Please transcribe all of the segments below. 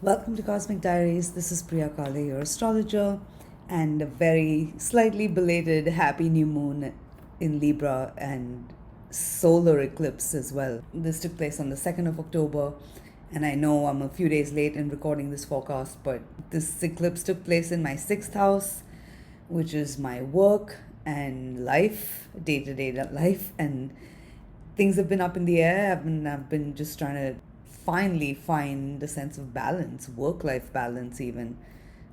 Welcome to Cosmic Diaries. This is Priya Kale, your astrologer, and a very slightly belated happy new moon in Libra and solar eclipse as well. This took place on the 2nd of October, and I know I'm a few days late in recording this forecast, but this eclipse took place in my 6th house, which is my work and life, day-to-day life, and things have been up in the air. I've been just trying to finally find a sense of balance, work-life balance even.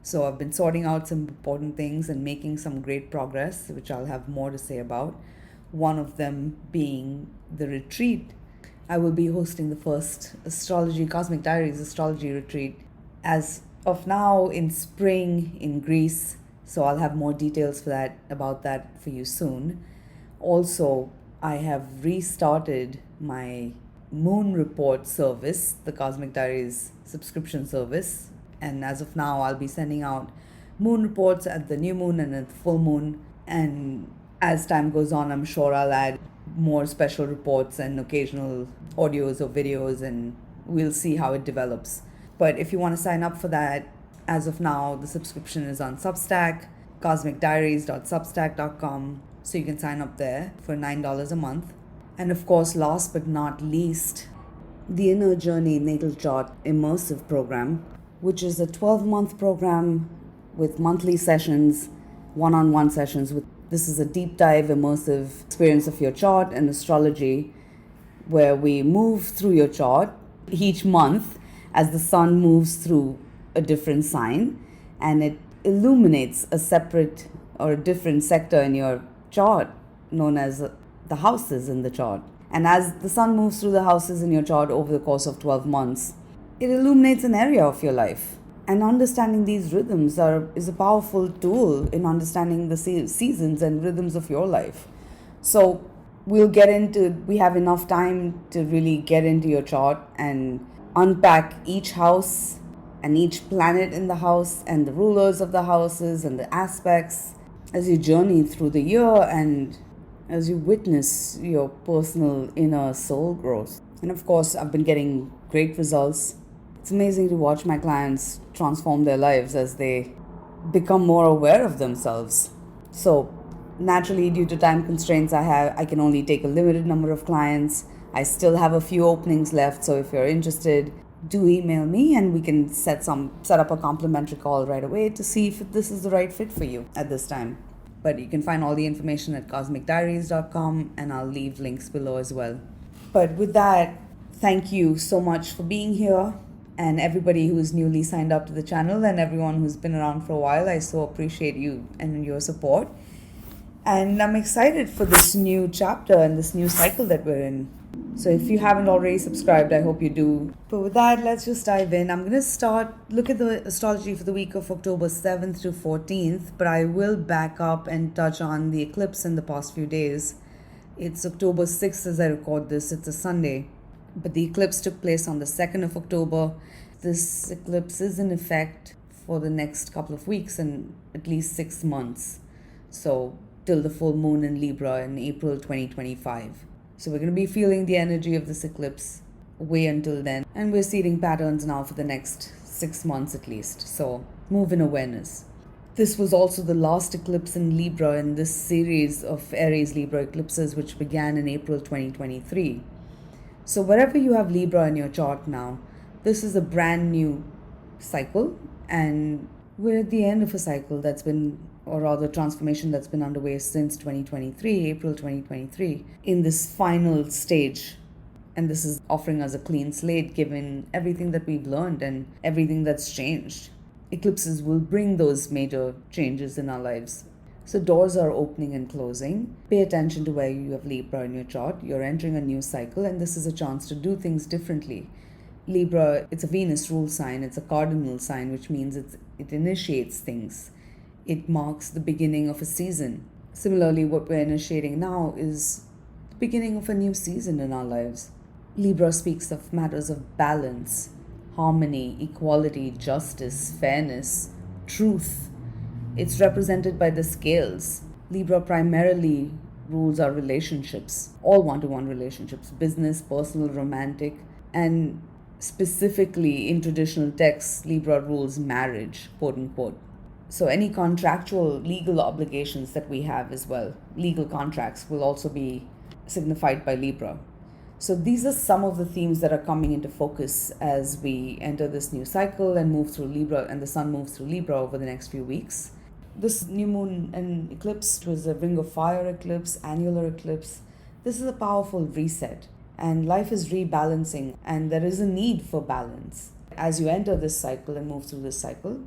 So I've been sorting out some important things and making some great progress, which I'll have more to say about. One of them being the retreat. I will be hosting the first Cosmic Diaries astrology retreat as of now in spring in Greece. So I'll have more details about that for you soon. Also, I have restarted my Moon Report service, the Cosmic Diaries subscription service. And as of now, I'll be sending out moon reports at the new moon and at the full moon. And as time goes on, I'm sure I'll add more special reports and occasional audios or videos, and we'll see how it develops. But if you want to sign up for that, as of now, the subscription is on Substack, cosmicdiaries.substack.com. So you can sign up there for $9 a month. And of course, last but not least, the Inner Journey Natal Chart Immersive Program, which is a 12-month program with monthly sessions, one-on-one sessions. This is a deep dive immersive experience of your chart and astrology, where we move through your chart each month as the sun moves through a different sign, and it illuminates a separate or a different sector in your chart known as the houses in the chart. And as the sun moves through the houses in your chart over the course of 12 months, it illuminates an area of your life. And understanding these rhythms is a powerful tool in understanding the seasons and rhythms of your life. So we have enough time to really get into your chart and unpack each house and each planet in the house and the rulers of the houses and the aspects as you journey through the year and as you witness your personal inner soul growth. And of course, I've been getting great results. It's amazing to watch my clients transform their lives as they become more aware of themselves. So naturally, due to time constraints I can only take a limited number of clients. I still have a few openings left, so if you're interested, do email me and we can set up a complimentary call right away to see if this is the right fit for you at this time. But you can find all the information at cosmicdiaries.com, and I'll leave links below as well. But with that, thank you so much for being here, and everybody who's newly signed up to the channel and everyone who's been around for a while. I so appreciate you and your support. And I'm excited for this new chapter and this new cycle that we're in. So if you haven't already subscribed, I hope you do. But with that, let's just dive in. I'm going to look at the astrology for the week of October 7th to 14th, but I will back up and touch on the eclipse in the past few days. It's October 6th as I record this. It's a Sunday. But the eclipse took place on the 2nd of October. This eclipse is in effect for the next couple of weeks and at least 6 months. So till the full moon in Libra in April 2025. So we're going to be feeling the energy of this eclipse way until then. And we're seeing patterns now for the next 6 months at least. So move in awareness. This was also the last eclipse in Libra in this series of Aries Libra eclipses, which began in April 2023. So wherever you have Libra in your chart now, this is a brand new cycle. And we're at the end of a cycle transformation that's been underway since 2023, April 2023, in this final stage. And this is offering us a clean slate given everything that we've learned and everything that's changed. Eclipses will bring those major changes in our lives. So doors are opening and closing. Pay attention to where you have Libra in your chart. You're entering a new cycle, and this is a chance to do things differently. Libra, it's a Venus rule sign. It's a cardinal sign, which means it initiates things. It marks the beginning of a season. Similarly, what we're initiating now is the beginning of a new season in our lives. Libra speaks of matters of balance, harmony, equality, justice, fairness, truth. It's represented by the scales. Libra primarily rules our relationships, all one-to-one relationships, business, personal, romantic. And Specifically, in traditional texts, Libra rules marriage, quote unquote. So any contractual legal obligations that we have as well, legal contracts, will also be signified by Libra. So these are some of the themes that are coming into focus as we enter this new cycle and move through Libra, and the sun moves through Libra over the next few weeks. This new moon and eclipse was a ring of fire eclipse, annular eclipse. This is a powerful reset, and life is rebalancing, and there is a need for balance. As you enter this cycle and move through this cycle,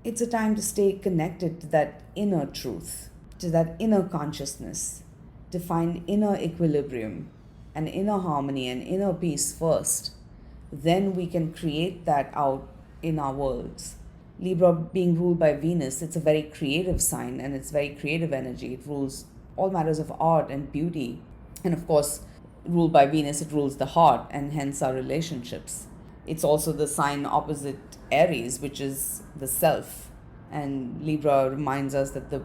it's a time to stay connected to that inner truth, to that inner consciousness, to find inner equilibrium and inner harmony and inner peace first. Then we can create that out in our worlds. Libra being ruled by Venus, it's a very creative sign and it's very creative energy. It rules all matters of art and beauty. And of course, ruled by Venus, it rules the heart and hence our relationships. It's also the sign opposite Aries, which is the self. And Libra reminds us that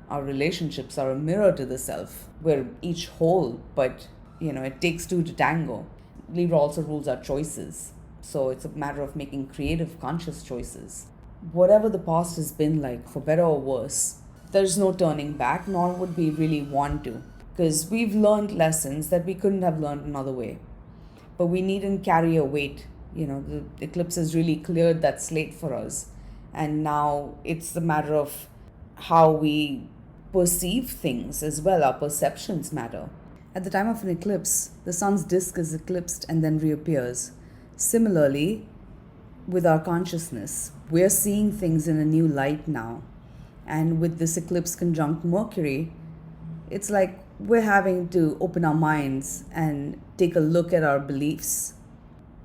our relationships are a mirror to the self. We're each whole, but it takes two to tango. Libra also rules our choices. So it's a matter of making creative, conscious choices. Whatever the past has been like, for better or worse, there's no turning back, nor would we really want to. Because we've learned lessons that we couldn't have learned another way. But we needn't carry a weight. The eclipse has really cleared that slate for us. And now it's a matter of how we perceive things as well. Our perceptions matter. At the time of an eclipse, the sun's disk is eclipsed and then reappears. Similarly, with our consciousness, we're seeing things in a new light now. And with this eclipse conjunct Mercury, it's like we're having to open our minds and take a look at our beliefs,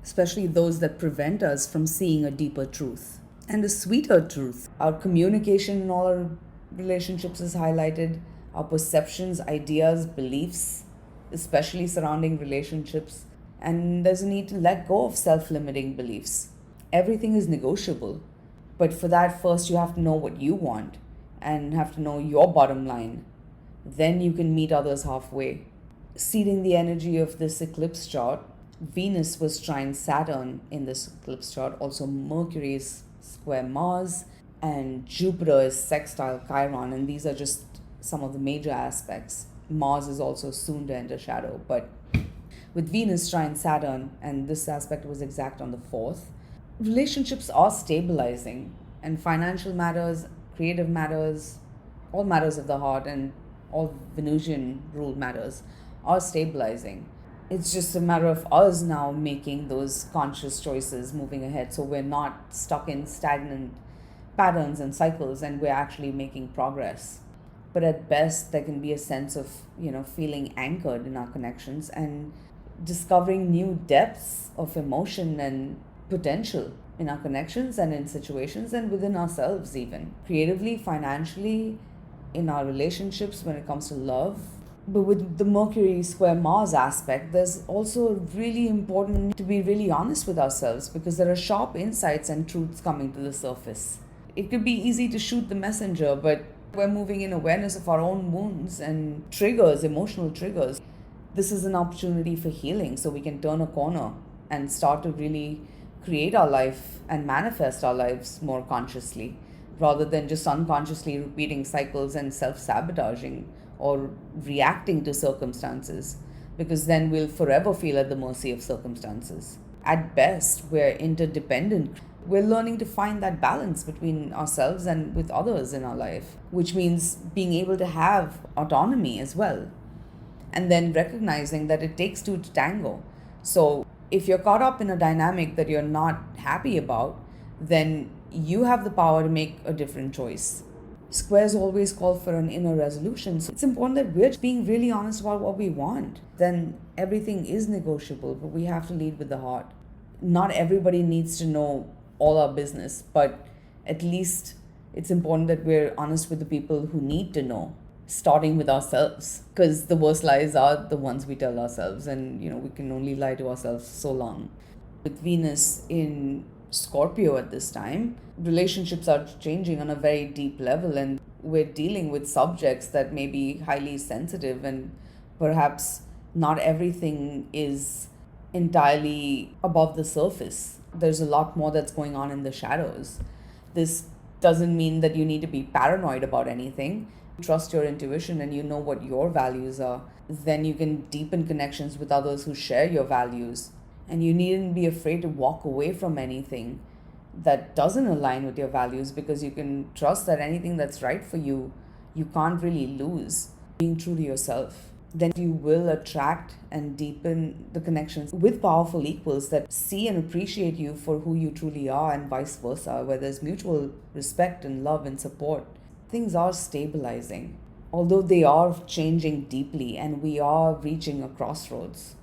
especially those that prevent us from seeing a deeper truth and a sweeter truth. Our communication in all our relationships is highlighted, our perceptions, ideas, beliefs, especially surrounding relationships. And there's a need to let go of self-limiting beliefs. Everything is negotiable. But for that, first you have to know what you want and have to know your bottom line. Then you can meet others halfway. Seeding the energy of this eclipse chart, Venus was trine Saturn in this eclipse chart. Also Mercury is square Mars and Jupiter is sextile Chiron. And these are just some of the major aspects. Mars is also soon to enter shadow. But with Venus trine Saturn, and this aspect was exact on the 4th, relationships are stabilizing, and financial matters, creative matters, all matters of the heart and all Venusian ruled matters are stabilizing. It's just a matter of us now making those conscious choices moving ahead, so we're not stuck in stagnant patterns and cycles, and we're actually making progress. But at best, there can be a sense of feeling anchored in our connections and discovering new depths of emotion and potential in our connections and in situations and within ourselves, even creatively, financially, in our relationships when it comes to love. But with the Mercury square Mars aspect, there's also really important to be really honest with ourselves, because there are sharp insights and truths coming to the surface. It could be easy to shoot the messenger, but we're moving in awareness of our own wounds and triggers, emotional triggers. This is an opportunity for healing, so we can turn a corner and start to really create our life and manifest our lives more consciously, rather than just unconsciously repeating cycles and self-sabotaging or reacting to circumstances, because then we'll forever feel at the mercy of circumstances. At best, we're interdependent. We're learning to find that balance between ourselves and with others in our life, which means being able to have autonomy as well. And then recognizing that it takes two to tango. So if you're caught up in a dynamic that you're not happy about, then you have the power to make a different choice. Squares always call for an inner resolution. So it's important that we're being really honest about what we want. Then everything is negotiable, but we have to lead with the heart. Not everybody needs to know all our business, but at least it's important that we're honest with the people who need to know, starting with ourselves, because the worst lies are the ones we tell ourselves, and we can only lie to ourselves so long. With Venus in Scorpio at this time, relationships are changing on a very deep level, and we're dealing with subjects that may be highly sensitive, and perhaps not everything is entirely above the surface. There's a lot more that's going on in the shadows. This doesn't mean that you need to be paranoid about anything. Trust your intuition and you know what your values are. Then you can deepen connections with others who share your values. And you needn't be afraid to walk away from anything that doesn't align with your values, because you can trust that anything that's right for you, you can't really lose. Being true to yourself, then you will attract and deepen the connections with powerful equals that see and appreciate you for who you truly are, and vice versa, where there's mutual respect and love and support. Things are stabilizing, although they are changing deeply, and we are reaching a crossroads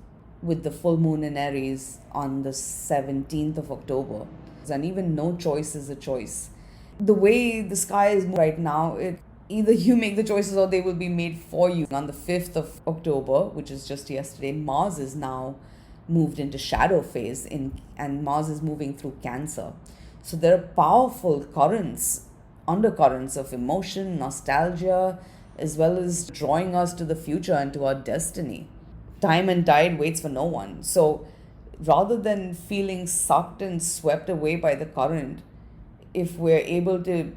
with the full moon in Aries on the 17th of October. And even no choice is a choice. The way the sky is right now, either you make the choices or they will be made for you. On the 5th of October, which is just yesterday, Mars is now moved into shadow phase and Mars is moving through Cancer. So there are powerful undercurrents of emotion, nostalgia, as well as drawing us to the future and to our destiny. Time and tide waits for no one. So rather than feeling sucked and swept away by the current, if we're able to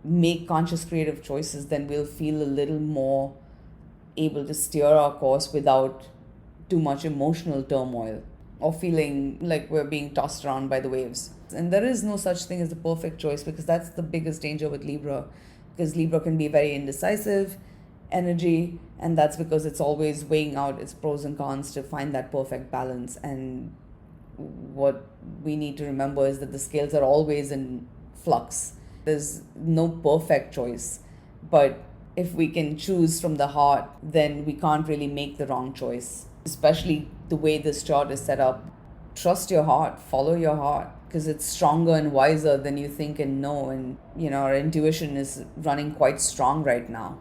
make conscious creative choices, then we'll feel a little more able to steer our course without too much emotional turmoil or feeling like we're being tossed around by the waves. And there is no such thing as the perfect choice, because that's the biggest danger with Libra, because Libra can be very indecisive energy, and that's because it's always weighing out its pros and cons to find that perfect balance. And what we need to remember is that the scales are always in flux. There's no perfect choice, but if we can choose from the heart, then we can't really make the wrong choice, especially the way this chart is set up. Trust your heart, follow your heart, because it's stronger and wiser than you think and know. And our intuition is running quite strong right now.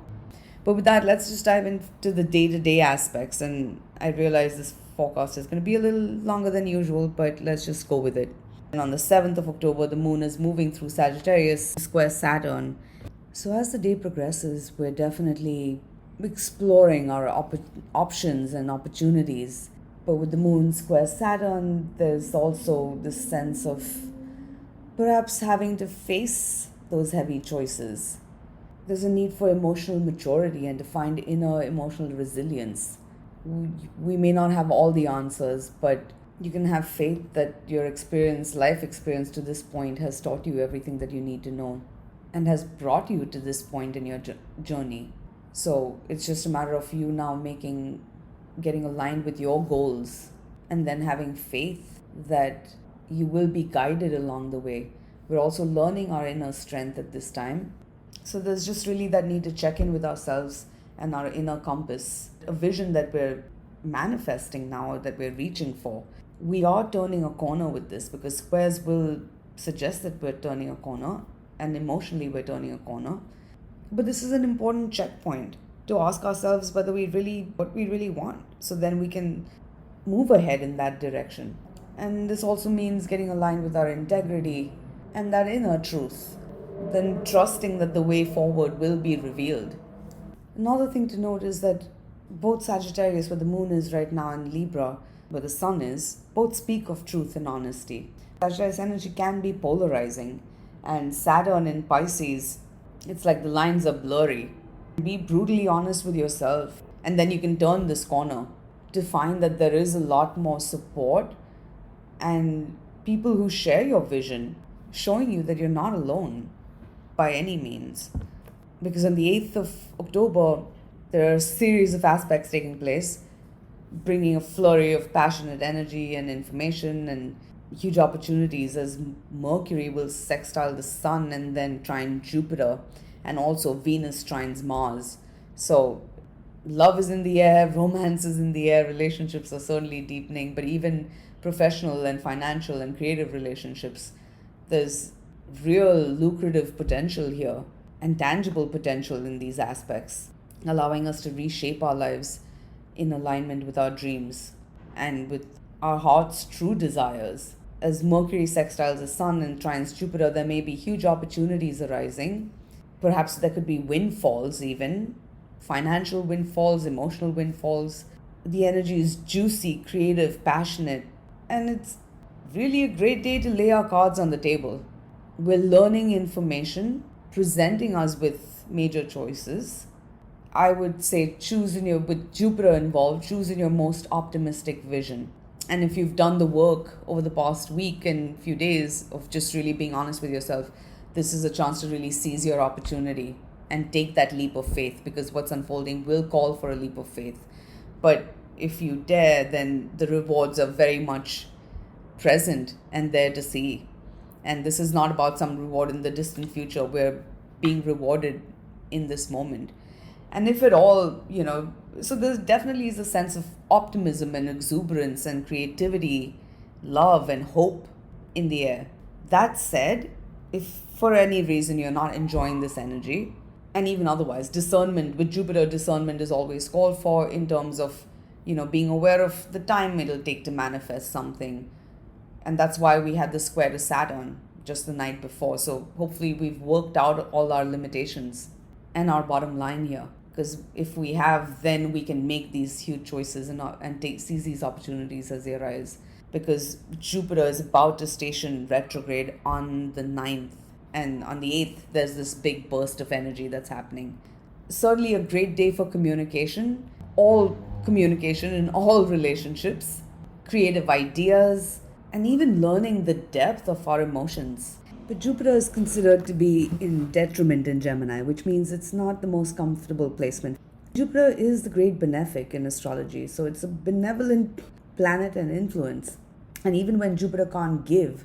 But with that, let's just dive into the day-to-day aspects. And I realize this forecast is going to be a little longer than usual, but let's just go with it. And on the 7th of October, the moon is moving through Sagittarius, square Saturn. So as the day progresses, we're definitely exploring our options and opportunities. But with the moon square Saturn, there's also this sense of perhaps having to face those heavy choices. There's a need for emotional maturity and to find inner emotional resilience. We may not have all the answers, but you can have faith that your life experience to this point has taught you everything that you need to know and has brought you to this point in your journey. So it's just a matter of you now getting aligned with your goals, and then having faith that you will be guided along the way. We're also learning our inner strength at this time. So there's just really that need to check in with ourselves and our inner compass, a vision that we're manifesting now, that we're reaching for. We are turning a corner with this, because squares will suggest that we're turning a corner, and emotionally we're turning a corner. But this is an important checkpoint to ask ourselves what we really want, so then we can move ahead in that direction. And this also means getting aligned with our integrity and that inner truth, then trusting that the way forward will be revealed. Another thing to note is that both Sagittarius, where the moon is right now, and Libra, where the sun is, both speak of truth and honesty. Sagittarius energy can be polarizing, and Saturn in Pisces, it's like the lines are blurry. Be brutally honest with yourself, and then you can turn this corner to find that there is a lot more support and people who share your vision, showing you that you're not alone by any means. Because on the 8th of October, there are a series of aspects taking place, bringing a flurry of passionate energy and information and huge opportunities, as Mercury will sextile the sun and then trine Jupiter, and also Venus trines Mars. So love is in the air, romance is in the air, relationships are certainly deepening, but even professional and financial and creative relationships, there's real lucrative potential here and tangible potential in these aspects, allowing us to reshape our lives in alignment with our dreams and with our heart's true desires. As Mercury sextiles the sun and trines Jupiter, there may be huge opportunities arising. Perhaps there could be windfalls, even financial windfalls, emotional windfalls. The energy is juicy, creative, passionate, and it's really a great day to lay our cards on the table. We're learning information, presenting us with major choices. I would say with Jupiter involved, choose in your most optimistic vision. And if you've done the work over the past week and few days of just really being honest with yourself, this is a chance to really seize your opportunity and take that leap of faith, because what's unfolding will call for a leap of faith. But if you dare, then the rewards are very much present and there to see. And this is not about some reward in the distant future. We're being rewarded in this moment. And if at all, so there definitely is a sense of optimism and exuberance and creativity, love and hope in the air. That said, if for any reason you're not enjoying this energy, and even otherwise, discernment, with Jupiter, discernment is always called for in terms of, being aware of the time it'll take to manifest something. And that's why we had the square to Saturn just the night before. So hopefully we've worked out all our limitations and our bottom line here. Because if we have, then we can make these huge choices and seize these opportunities as they arise. Because Jupiter is about to station retrograde on the 9th. And on the 8th, there's this big burst of energy that's happening. Certainly a great day for communication. All communication in all relationships. Creative ideas. And even learning the depth of our emotions. But Jupiter is considered to be in detriment in Gemini, which means it's not the most comfortable placement. Jupiter is the great benefic in astrology, so it's a benevolent planet and influence. And even when Jupiter can't give,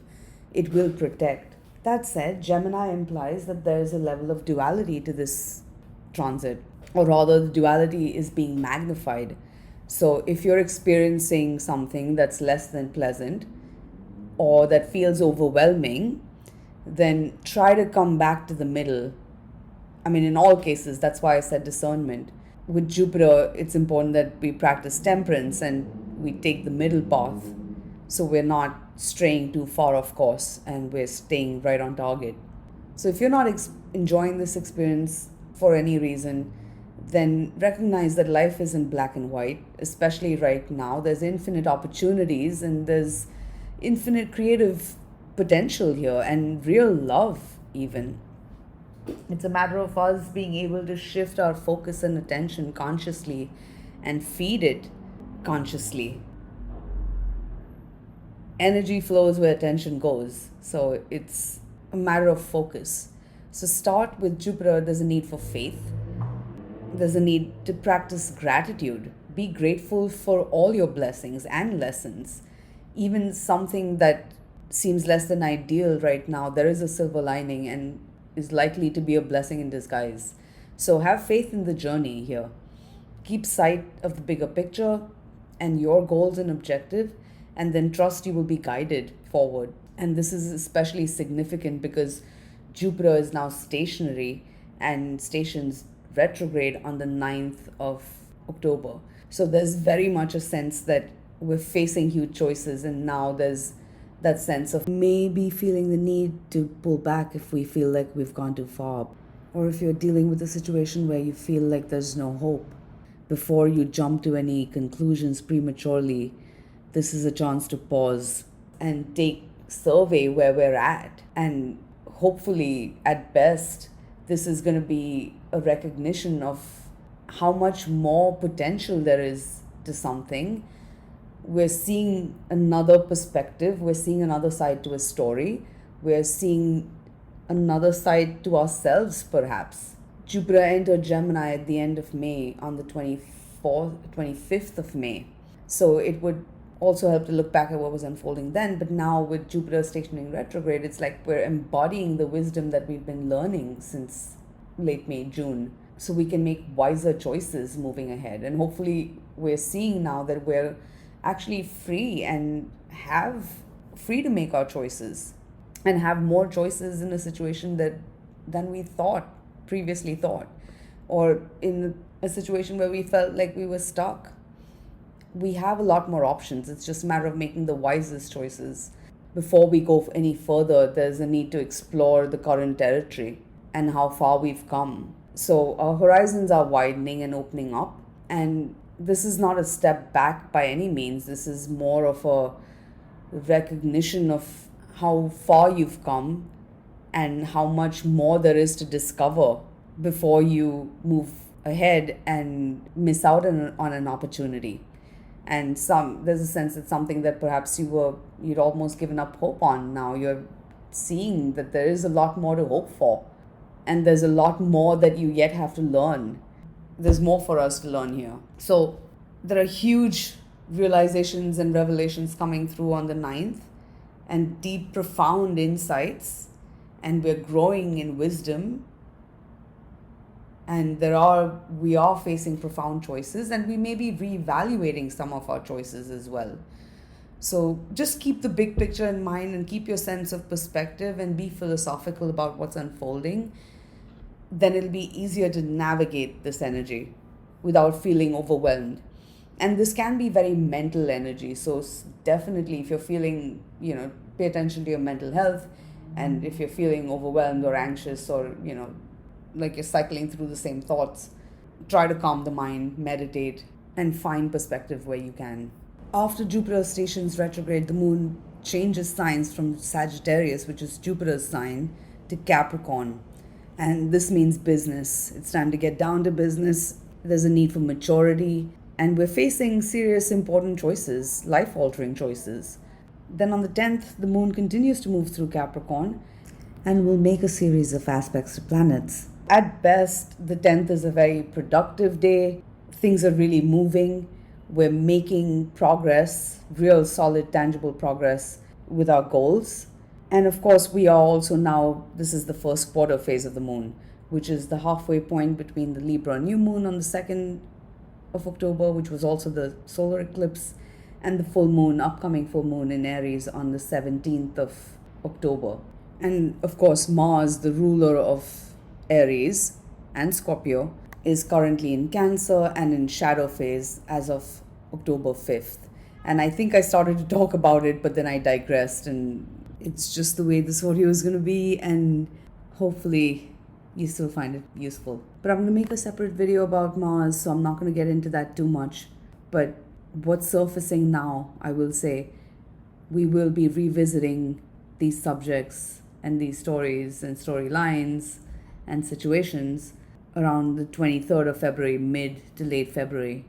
it will protect. That said, Gemini implies that there is a level of duality to this transit, or rather, the duality is being magnified. So if you're experiencing something that's less than pleasant, or that feels overwhelming, then try to come back to the middle. I mean, in all cases, that's why I said discernment. With Jupiter, it's important that we practice temperance and we take the middle path, so we're not straying too far off course and we're staying right on target. So if you're not enjoying this experience for any reason, then recognize that life isn't black and white, especially right now. There's infinite opportunities and there's infinite creative potential here and real love even. It's a matter of us being able to shift our focus and attention consciously and feed it consciously. Energy flows where attention goes, so it's a matter of focus. So start with Jupiter. There's a need for faith. There's a need to practice gratitude. Be grateful for all your blessings and lessons. Even something that seems less than ideal right now, there is a silver lining and is likely to be a blessing in disguise. So have faith in the journey here. Keep sight of the bigger picture and your goals and objective, and then trust you will be guided forward. And this is especially significant because Jupiter is now stationary and stations retrograde on the 9th of October. So there's very much a sense that we're facing huge choices, and now there's that sense of maybe feeling the need to pull back if we feel like we've gone too far, or if you're dealing with a situation where you feel like there's no hope. Before you jump to any conclusions prematurely, this is a chance to pause and survey where we're at. And hopefully, at best, this is going to be a recognition of how much more potential there is to something. We're seeing another perspective. We're seeing another side to a story. We're seeing another side to ourselves, perhaps. Jupiter entered Gemini at the end of May, on the 25th of May. So it would also help to look back at what was unfolding then. But now with Jupiter stationing retrograde, it's like we're embodying the wisdom that we've been learning since late May, June. So we can make wiser choices moving ahead. And hopefully we're seeing now that we're actually free and free to make our choices and have more choices in a situation than we previously thought, or in a situation where we felt like we were stuck. We have a lot more options. It's just a matter of making the wisest choices. Before we go any further, there's a need to explore the current territory and how far we've come. So our horizons are widening and opening up, and this is not a step back by any means. This is more of a recognition of how far you've come and how much more there is to discover before you move ahead and miss out on an opportunity. And there's a sense that something that perhaps you'd almost given up hope on, now you're seeing that there is a lot more to hope for, and there's a lot more that you yet have to learn. There's more for us to learn here. So there are huge realizations and revelations coming through on the 9th, and deep, profound insights, and we're growing in wisdom. And we are facing profound choices, and we may be reevaluating some of our choices as well. So just keep the big picture in mind and keep your sense of perspective and be philosophical about what's unfolding. Then it'll be easier to navigate this energy without feeling overwhelmed. And this can be very mental energy. So definitely, if you're feeling, pay attention to your mental health. And if you're feeling overwhelmed or anxious, or, like you're cycling through the same thoughts, try to calm the mind, meditate, and find perspective where you can. After Jupiter stations retrograde, the moon changes signs from Sagittarius, which is Jupiter's sign, to Capricorn. And this means business. It's time to get down to business. There's a need for maturity. And we're facing serious, important choices, life-altering choices. Then on the 10th, the moon continues to move through Capricorn and will make a series of aspects to planets. At best, the 10th is a very productive day. Things are really moving. We're making progress, real solid, tangible progress with our goals. And of course, we are also now, this is the first quarter phase of the moon, which is the halfway point between the Libra new moon on the 2nd of October, which was also the solar eclipse, and the upcoming full moon in Aries on the 17th of October. And of course, Mars, the ruler of Aries and Scorpio, is currently in Cancer and in shadow phase as of October 5th. And I think I started to talk about it, but then I digressed, and it's just the way this audio is going to be, and hopefully you still find it useful. But I'm going to make a separate video about Mars, so I'm not going to get into that too much. But what's surfacing now, I will say, we will be revisiting these subjects and these stories and storylines and situations around the 23rd of February, mid to late February,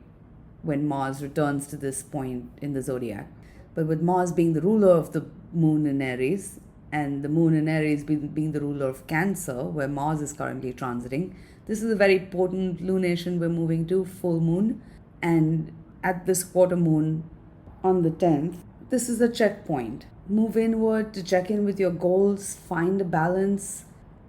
when Mars returns to this point in the zodiac. But with Mars being the ruler of the moon in Aries, and the moon in Aries being the ruler of Cancer, where Mars is currently transiting, this is a very potent lunation we're moving to, full moon. And at this quarter moon on the 10th, this is a checkpoint. Move inward to check in with your goals, find a balance.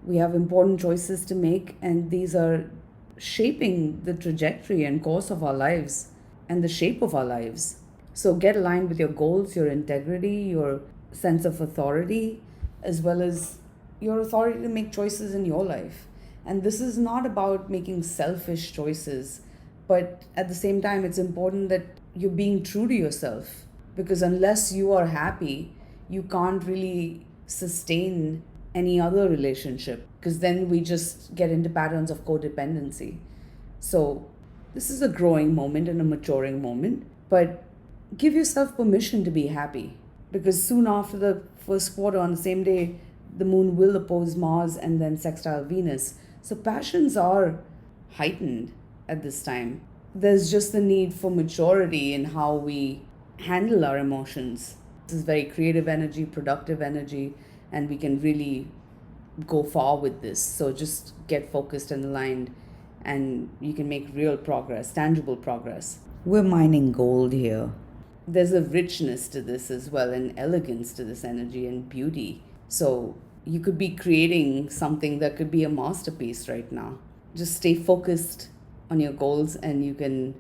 We have important choices to make, and these are shaping the trajectory and course of our lives and the shape of our lives. So get aligned with your goals, your integrity, your sense of authority, as well as your authority to make choices in your life. And this is not about making selfish choices, but at the same time, it's important that you're being true to yourself, because unless you are happy, you can't really sustain any other relationship, because then we just get into patterns of codependency. So this is a growing moment and a maturing moment, but give yourself permission to be happy, because soon after the first quarter, on the same day, the moon will oppose Mars and then sextile Venus. So passions are heightened at this time. There's just the need for maturity in how we handle our emotions. This is very creative energy, productive energy, and we can really go far with this. So just get focused and aligned, and you can make real progress, tangible progress. We're mining gold here. There's a richness to this as well, and elegance to this energy, and beauty. So you could be creating something that could be a masterpiece right now. Just stay focused on your goals and you can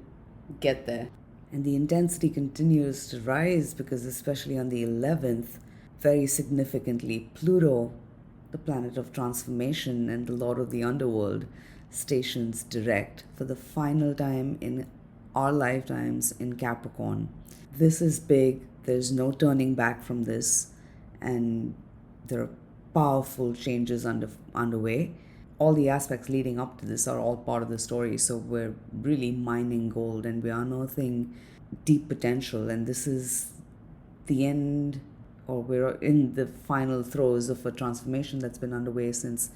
get there. And the intensity continues to rise, because especially on the 11th, very significantly, Pluto, the planet of transformation and the lord of the underworld, stations direct for the final time in our lifetimes in Capricorn. This is big. There's no turning back from this, and there are powerful changes underway. all the aspects leading up to this are all part of the story. So we're really mining gold and we're unearthing deep potential. And this is the end, or we're in the final throes of a transformation that's been underway since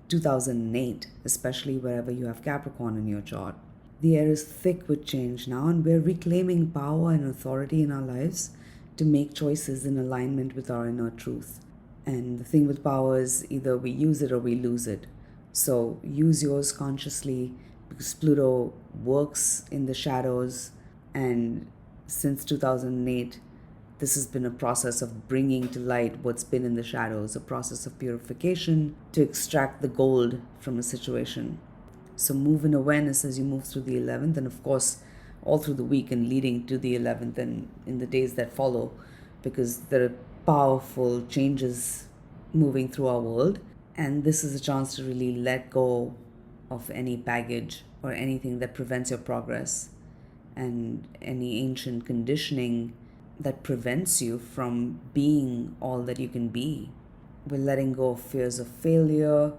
2008, especially wherever you have Capricorn in your chart. The air is thick with change now, and we're reclaiming power and authority in our lives to make choices in alignment with our inner truth. And the thing with power is either we use it or we lose it. So use yours consciously, because Pluto works in the shadows, and since 2008, this has been a process of bringing to light what's been in the shadows, a process of purification to extract the gold from a situation. So move in awareness as you move through the 11th, and of course all through the week and leading to the 11th and in the days that follow, because there are powerful changes moving through our world, and this is a chance to really let go of any baggage or anything that prevents your progress and any ancient conditioning that prevents you from being all that you can be. We're letting go of fears of failure,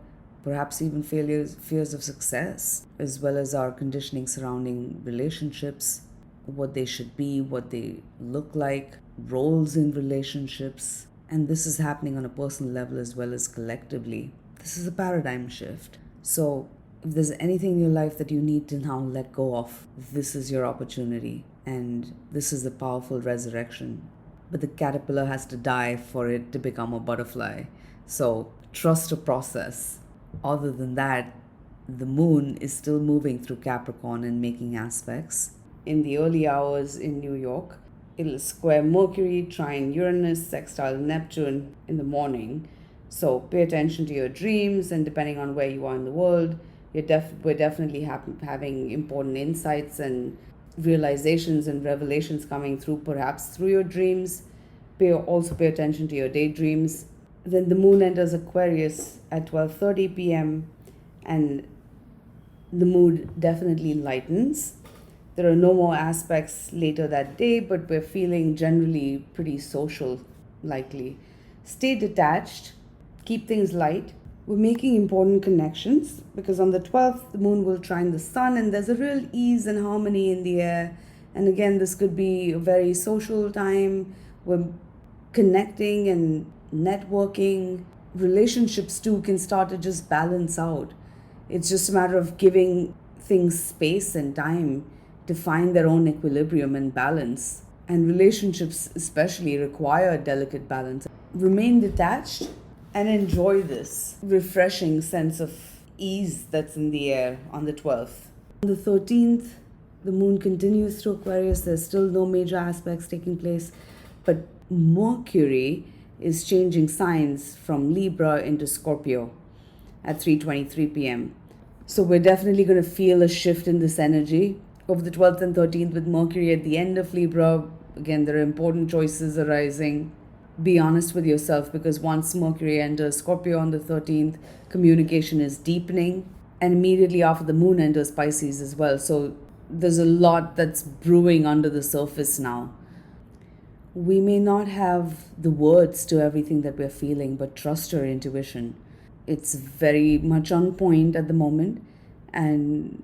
perhaps even fears of success, as well as our conditioning surrounding relationships, what they should be, what they look like, roles in relationships. And this is happening on a personal level as well as collectively. This is a paradigm shift. So if there's anything in your life that you need to now let go of, this is your opportunity. And this is a powerful resurrection. But the caterpillar has to die for it to become a butterfly. So trust the process. Other than that, the moon is still moving through Capricorn and making aspects. In the early hours in New York, it'll square Mercury, trine Uranus, sextile Neptune in the morning. So pay attention to your dreams, and depending on where you are in the world, we're definitely having important insights and realizations and revelations coming through, perhaps through your dreams. Also pay attention to your daydreams. Then the moon enters Aquarius at 12:30 p.m. and the mood definitely lightens. There are no more aspects later that day, but we're feeling generally pretty social, likely. Stay detached, keep things light. We're making important connections because on the 12th, the moon will trine the sun, and there's a real ease and harmony in the air. And again, this could be a very social time. We're connecting and networking. Relationships too can start to just balance out. It's just a matter of giving things space and time to find their own equilibrium and balance. And relationships especially require delicate balance. Remain detached and enjoy this refreshing sense of ease that's in the air on the 12th. On the 13th, the moon continues through Aquarius. There's still no major aspects taking place, but Mercury is changing signs from Libra into Scorpio at 3:23 p.m. So we're definitely going to feel a shift in this energy over the 12th and 13th with Mercury at the end of Libra. Again, there are important choices arising. Be honest with yourself, because once Mercury enters Scorpio on the 13th, communication is deepening, and immediately after the moon enters Pisces as well. So there's a lot that's brewing under the surface now. We may not have the words to everything that we're feeling, but trust your intuition. It's very much on point at the moment, and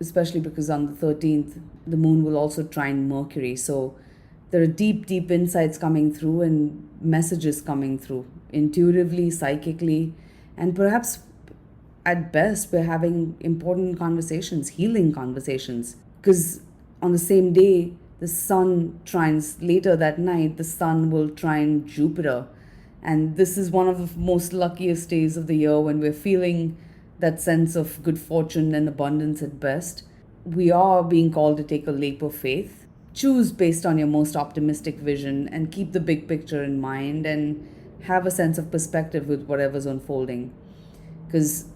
especially because on the 13th, the moon will also trine Mercury. So there are deep insights coming through and messages coming through intuitively, psychically, and perhaps at best we're having important conversations, healing conversations. Because on the same day, the sun trines later that night, the sun will trine Jupiter. And this is one of the most luckiest days of the year when we're feeling that sense of good fortune and abundance at best. We are being called to take a leap of faith. Choose based on your most optimistic vision and keep the big picture in mind and have a sense of perspective with whatever's unfolding. Because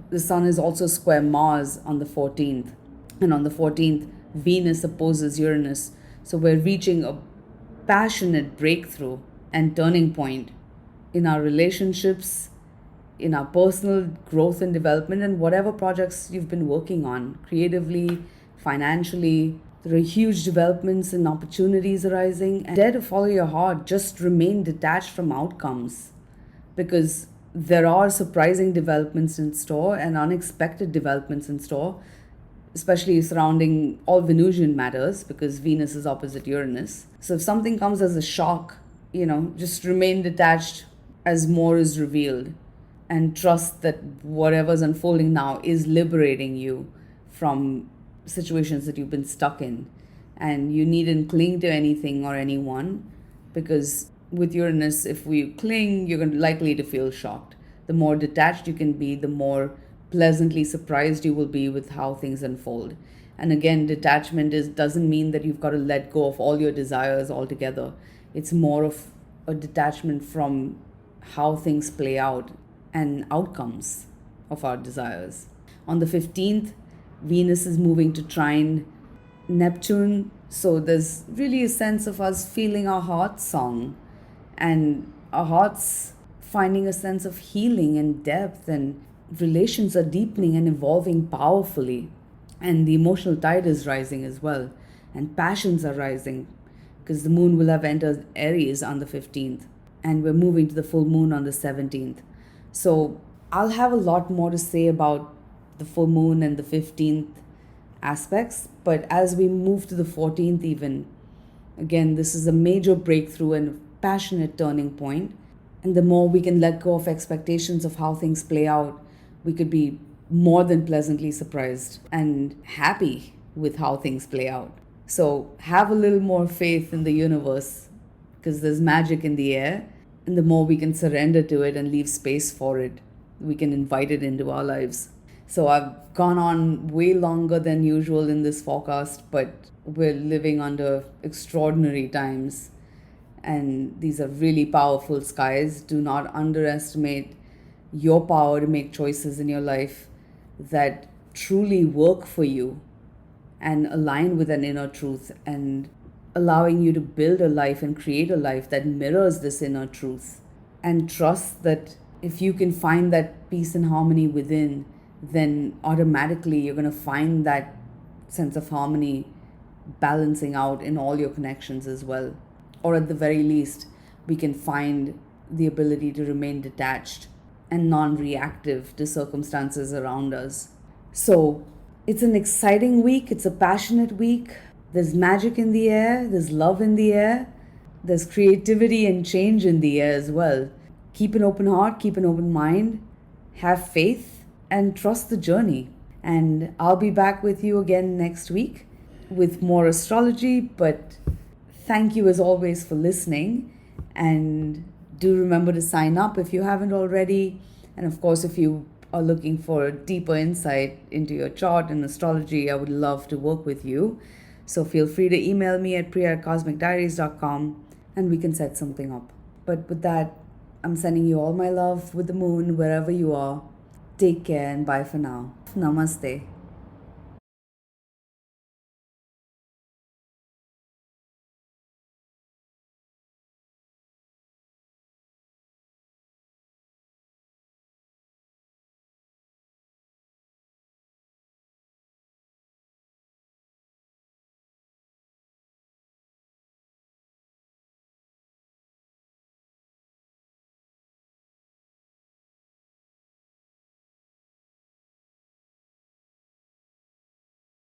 the sun is also square Mars on the 14th. And on the 14th, Venus opposes Uranus. So we're reaching a passionate breakthrough and turning point in our relationships, in our personal growth and development, and whatever projects you've been working on, creatively, financially. There are huge developments and opportunities arising. And dare to follow your heart. Just remain detached from outcomes, because there are surprising developments in store and unexpected developments in store, especially surrounding all Venusian matters, because Venus is opposite Uranus. So if something comes as a shock, just remain detached as more is revealed, and trust that whatever's unfolding now is liberating you from situations that you've been stuck in. And you needn't cling to anything or anyone, because with Uranus, if we cling, you're likely to feel shocked. The more detached you can be, the more pleasantly surprised you will be with how things unfold. And again, detachment doesn't mean that you've got to let go of all your desires altogether. It's more of a detachment from how things play out and outcomes of our desires. On the 15th, Venus is moving to trine Neptune, so there's really a sense of us feeling our heart's song, and our hearts finding a sense of healing and depth, and relations are deepening and evolving powerfully, and the emotional tide is rising as well, and passions are rising, because the moon will have entered Aries on the 15th, and we're moving to the full moon on the 17th. So I'll have a lot more to say about the full moon and the 15th aspects, but as we move to the 14th, even again, this is a major breakthrough and a passionate turning point. And the more we can let go of expectations of how things play out, we could be more than pleasantly surprised and happy with how things play out. So have a little more faith in the universe, because there's magic in the air, and the more we can surrender to it and leave space for it, we can invite it into our lives. So I've gone on way longer than usual in this forecast, but we're living under extraordinary times, and these are really powerful skies. Do not underestimate your power to make choices in your life that truly work for you and align with an inner truth, and allowing you to build a life and create a life that mirrors this inner truth. And trust that if you can find that peace and harmony within, then automatically you're going to find that sense of harmony balancing out in all your connections as well. Or at the very least, we can find the ability to remain detached and non-reactive to circumstances around us. So it's an exciting week. It's a passionate week. There's magic in the air. There's love in the air. There's creativity and change in the air as well. Keep an open heart, keep an open mind, have faith, and trust the journey. And I'll be back with you again next week with more astrology. But thank you as always for listening. And do remember to sign up if you haven't already. And of course, if you are looking for a deeper insight into your chart and astrology, I would love to work with you. So feel free to email me at priya@cosmicdiaries.com and we can set something up. But with that, I'm sending you all my love with the moon wherever you are. Take care and bye for now. Namaste.